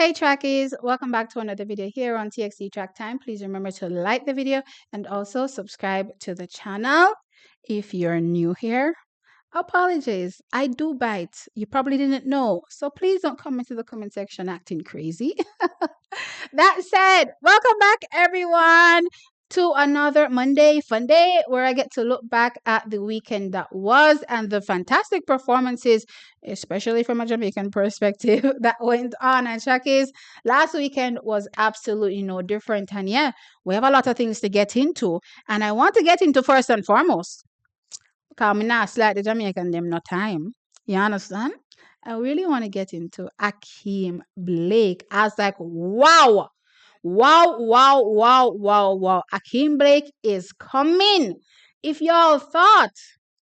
Hey trackies, welcome back to another video here on TXT Track Time. Please remember to like the video and also subscribe to the channel. If you're new here, apologies. I do bite. You probably didn't know. So please don't come into the comment section acting crazy. That said, welcome back everyone to another Monday fun day where I get to look back at the weekend that was and the fantastic performances, especially from a Jamaican perspective, that went on. And Shakis, last weekend was absolutely no different. And yeah, we have a lot of things to get into. And I want to get into first and foremost, because I'm not like the Jamaican them no time. You understand? I really want to get into Ackeem Blake. I was like, wow. Wow, wow, wow, wow, wow. Ackeem Blake is coming. If y'all thought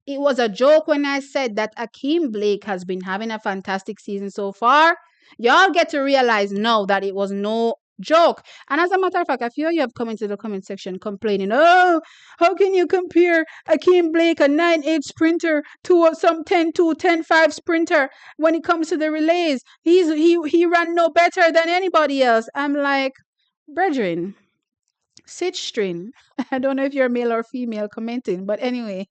it was a joke when I said that Ackeem Blake has been having a fantastic season so far, y'all get to realize now that it was no joke. And as a matter of fact, a few of you have come into the comment section complaining, oh, how can you compare Ackeem Blake, a 9'8 sprinter, to some 10'2, 10'5 sprinter when it comes to the relays? He ran no better than anybody else. I'm like, brethren, sit string. I don't know if you're male or female commenting, but anyway,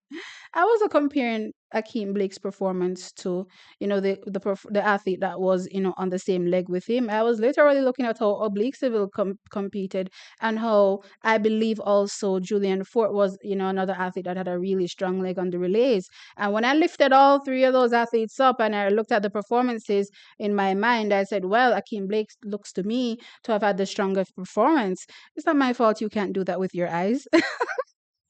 I was comparing Ackeem Blake's performance to, the athlete that was, on the same leg with him. I was literally looking at how Oblique Civil competed and how I believe also Julian Fort was, another athlete that had a really strong leg on the relays. And when I lifted all three of those athletes up and I looked at the performances in my mind, I said, well, Ackeem Blake looks to me to have had the strongest performance. It's not my fault you can't do that with your eyes.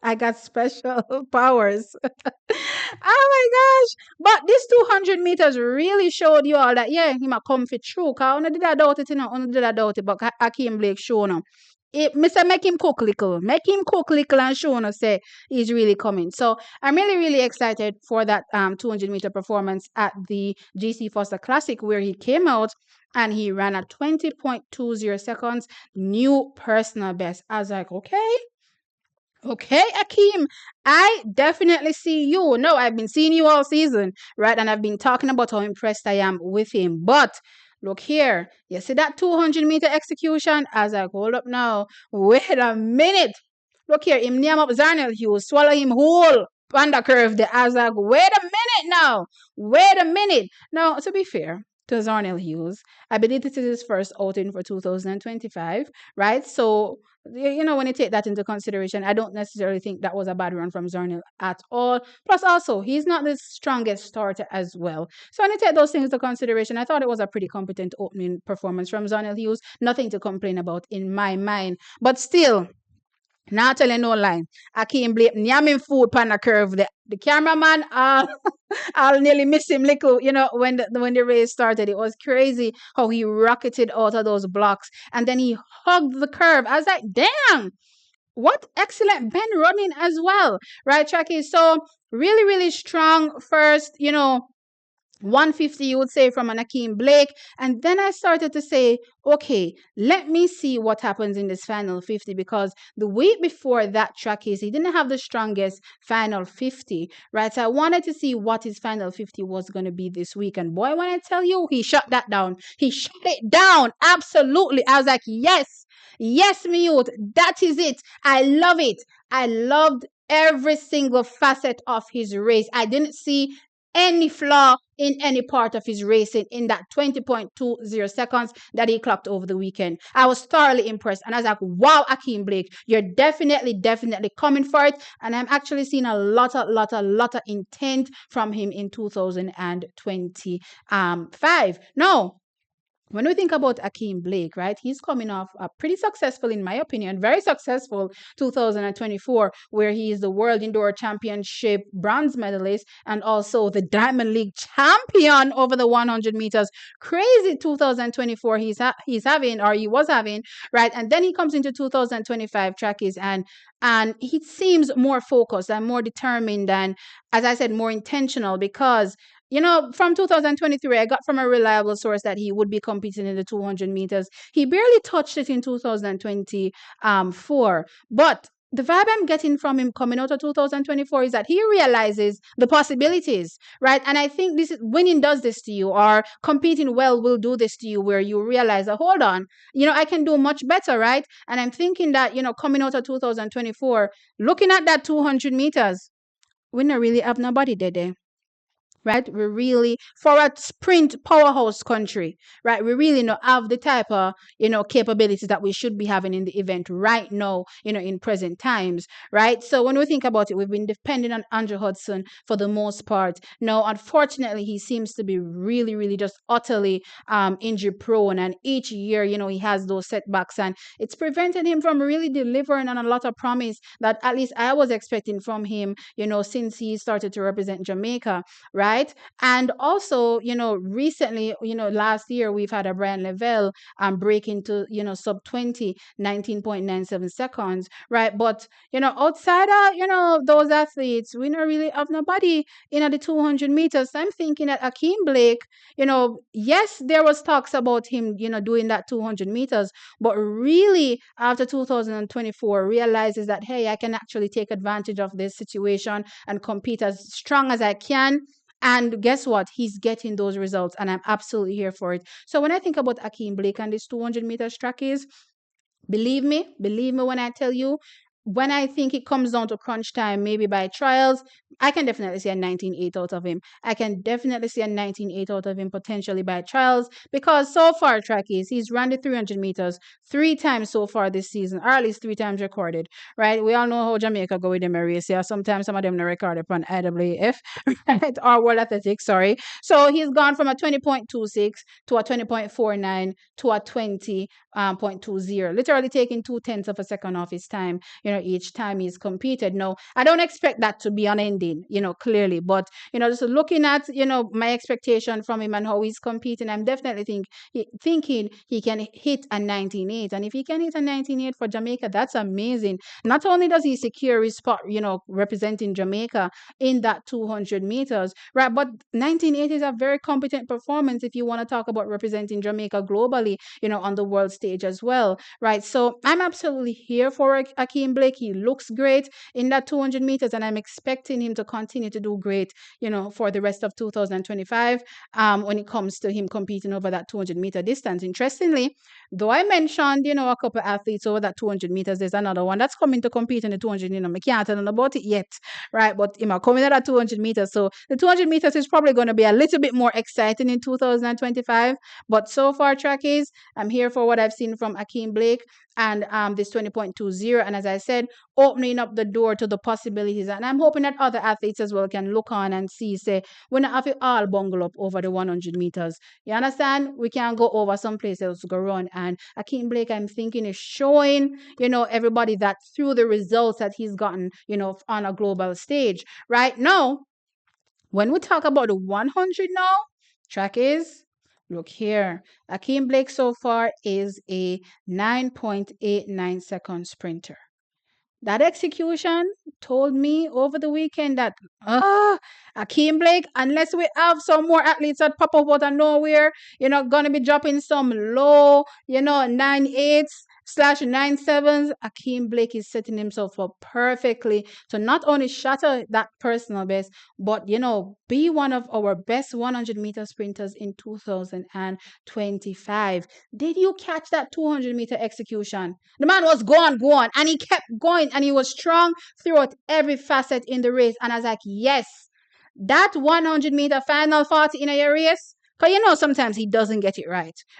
I got special powers. Oh my gosh. But this 200 meters really showed you all that, yeah, him a comfy true. Because I did I doubt it, I did I doubt it, but Ackeem Blake show now. Mr. Make him cook little. Make him cook little and show us say he's really coming. So I'm really, really excited for that 200-meter performance at the GC Foster Classic where he came out and he ran at 20.20 seconds, new personal best. I was like, okay, Ackeem, I definitely see you. No, I've been seeing you all season, right? And I've been talking about how impressed I am with him. But look here, you see that 200-meter execution? As I hold up now, wait a minute. Look here, him name up Zarnell Hughes, swallow him whole on the curve. The as I go, wait a minute now. Wait a minute. Now, to be fair to Zarnell Hughes, I believe this is his first outing for 2025, right? So when you take that into consideration, I don't necessarily think that was a bad run from Zarnell at all. Plus, also, he's not the strongest starter as well. So when you take those things into consideration, I thought it was a pretty competent opening performance from Zarnell Hughes. Nothing to complain about in my mind. But still, not telling no lie. Ackeem Blake yamming food pan the curve. The cameraman, I'll nearly miss him little, when the race started. It was crazy how he rocketed out of those blocks and then he hugged the curve. I was like, damn, what excellent bend running as well, right, Chucky? So really, really strong first, 150, you would say, from an Ackeem Blake. And then I started to say, okay, let me see what happens in this final 50, because the week before that track is he didn't have the strongest final 50, right? So I wanted to see what his final 50 was going to be this week. And boy, when I tell you, he shut that down. He shut it down. Absolutely. I was like, yes, me youth. That is it. I love it. I loved every single facet of his race. I didn't see any flaw in any part of his racing in that 20.20 seconds that he clocked over the weekend. I was thoroughly impressed. And I was like, wow, Ackeem Blake, you're definitely coming for it. And I'm actually seeing a lot of intent from him in 2025. No. When we think about Ackeem Blake, right, he's coming off a pretty successful, in my opinion, very successful 2024, where he is the World Indoor Championship bronze medalist and also the Diamond League champion over the 100 meters. Crazy 2024 he was having, right? And then he comes into 2025 trackies and he seems more focused and more determined and, as I said, more intentional because from 2023, I got from a reliable source that he would be competing in the 200 meters. He barely touched it in 2024. But the vibe I'm getting from him coming out of 2024 is that he realizes the possibilities, right? And I think this is winning does this to you, or competing well will do this to you, where you realize that, hold on, I can do much better, right? And I'm thinking that, coming out of 2024, looking at that 200 meters, we not really have nobody there, right? We really, for a sprint powerhouse country, right? We really not have the type of, capabilities that we should be having in the event right now, in present times, right? So when we think about it, we've been depending on Andrew Hudson for the most part. Now, unfortunately, he seems to be really, really just utterly injury prone. And each year, he has those setbacks, and it's prevented him from really delivering on a lot of promise that at least I was expecting from him, since he started to represent Jamaica, right? And also, recently, last year we've had a Brian Lavelle break into, sub 20, 19.97 seconds, right? But, outside of, those athletes, we don't really have nobody in the 200 meters. So I'm thinking that Ackeem Blake, yes, there was talks about him, doing that 200 meters, but really after 2024 realizes that, hey, I can actually take advantage of this situation and compete as strong as I can. And guess what? He's getting those results, and I'm absolutely here for it. So when I think about Ackeem Blake and this 200 meters track is, believe me when I tell you, when I think it comes down to crunch time, maybe by trials, I can definitely see a 19.8 out of him. I can definitely see a 19.8 out of him potentially by trials, because so far, trackies, he's run the 300 meters 3 times so far this season, or at least 3 times recorded, right? We all know how Jamaica go with them a race. Yeah, sometimes some of them are recorded upon IAAF, right? Or World Athletics, sorry. So he's gone from a 20.26 to a 20.49 to a 20.20, literally taking 2/10 of a second off his time, each time he's competed. No, I don't expect that to be unending, clearly, but, just looking at, my expectation from him and how he's competing, I'm definitely thinking he can hit a 19.8. And if he can hit a 19.8 for Jamaica, that's amazing. Not only does he secure his spot, representing Jamaica in that 200 meters, right? But 19.8 is a very competent performance if you want to talk about representing Jamaica globally, on the world stage as well, right? So I'm absolutely here for Ackeem Blake. He looks great in that 200 meters, and I'm expecting him to continue to do great, for the rest of 2025 when it comes to him competing over that 200-meter distance. Interestingly, though I mentioned, a couple athletes over that 200 meters, there's another one that's coming to compete in the 200. I can't tell about it yet, right? But coming at that 200 meters. So the 200 meters is probably going to be a little bit more exciting in 2025. But so far, trackies, I'm here for what I've seen from Ackeem Blake and this 20.20. And as I said, opening up the door to the possibilities. And I'm hoping that other athletes as well can look on and see, say, we're not have it all bungle up over the 100 meters. You understand? We can go over someplace else to go run. And Ackeem Blake, I'm thinking, is showing, everybody that through the results that he's gotten, on a global stage. Right now, when we talk about the 100 now, track is, look here, Ackeem Blake so far is a 9.89 second sprinter. That execution told me over the weekend that Ackeem Blake, unless we have some more athletes that pop up out of nowhere, gonna be dropping some low, 9.8/9.7s. Ackeem Blake is setting himself up perfectly to not only shatter that personal best, but be one of our best 100-meter sprinters in 2025. Did you catch that 200-meter execution? The man was going, and he kept going, and he was strong throughout every facet in the race. And I was like, yes, that 100-meter final 40 in a race. Because sometimes he doesn't get it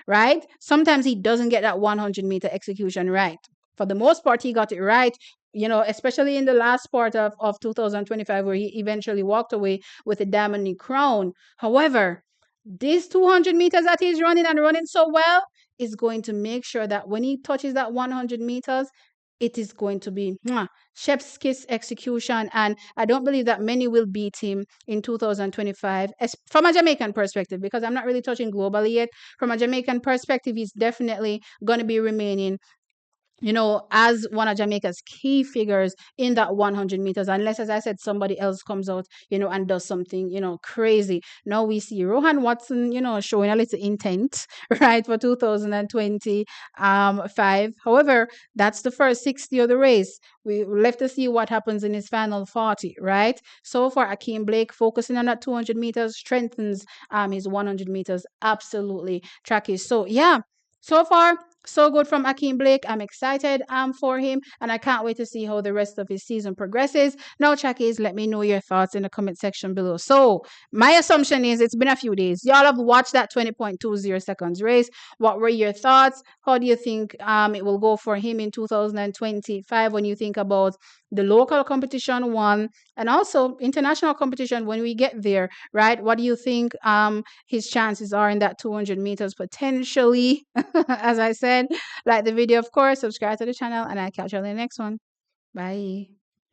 right? Sometimes he doesn't get that 100-meter execution right. For the most part, he got it right, especially in the last part of 2025, where he eventually walked away with a diamond in crown. However, these 200 meters that he's running and running so well is going to make sure that when he touches that 100 meters, it is going to be chef's kiss execution. And I don't believe that many will beat him in 2025 from a Jamaican perspective, because I'm not really touching globally yet. From a Jamaican perspective, he's definitely going to be remaining as one of Jamaica's key figures in that 100 meters, unless, as I said, somebody else comes out, and does something, crazy. Now we see Rohan Watson, showing a little intent, right, for 2025. However, that's the first 60 of the race. We left to see what happens in his final 40, right? So far, Ackeem Blake focusing on that 200 meters strengthens his 100 meters. Absolutely. Track is so, yeah. So far, so good from Akeem Blake. I'm excited for him, and I can't wait to see how the rest of his season progresses. Now, Chakis, let me know your thoughts in the comment section below. So, my assumption is it's been a few days. Y'all have watched that 20.20 seconds race. What were your thoughts? How do you think it will go for him in 2025 when you think about the local competition one and also international competition when we get there, right? What do you think his chances are in that 200 meters potentially? As I said, like the video, of course, subscribe to the channel, and I'll catch you on the next one. Bye.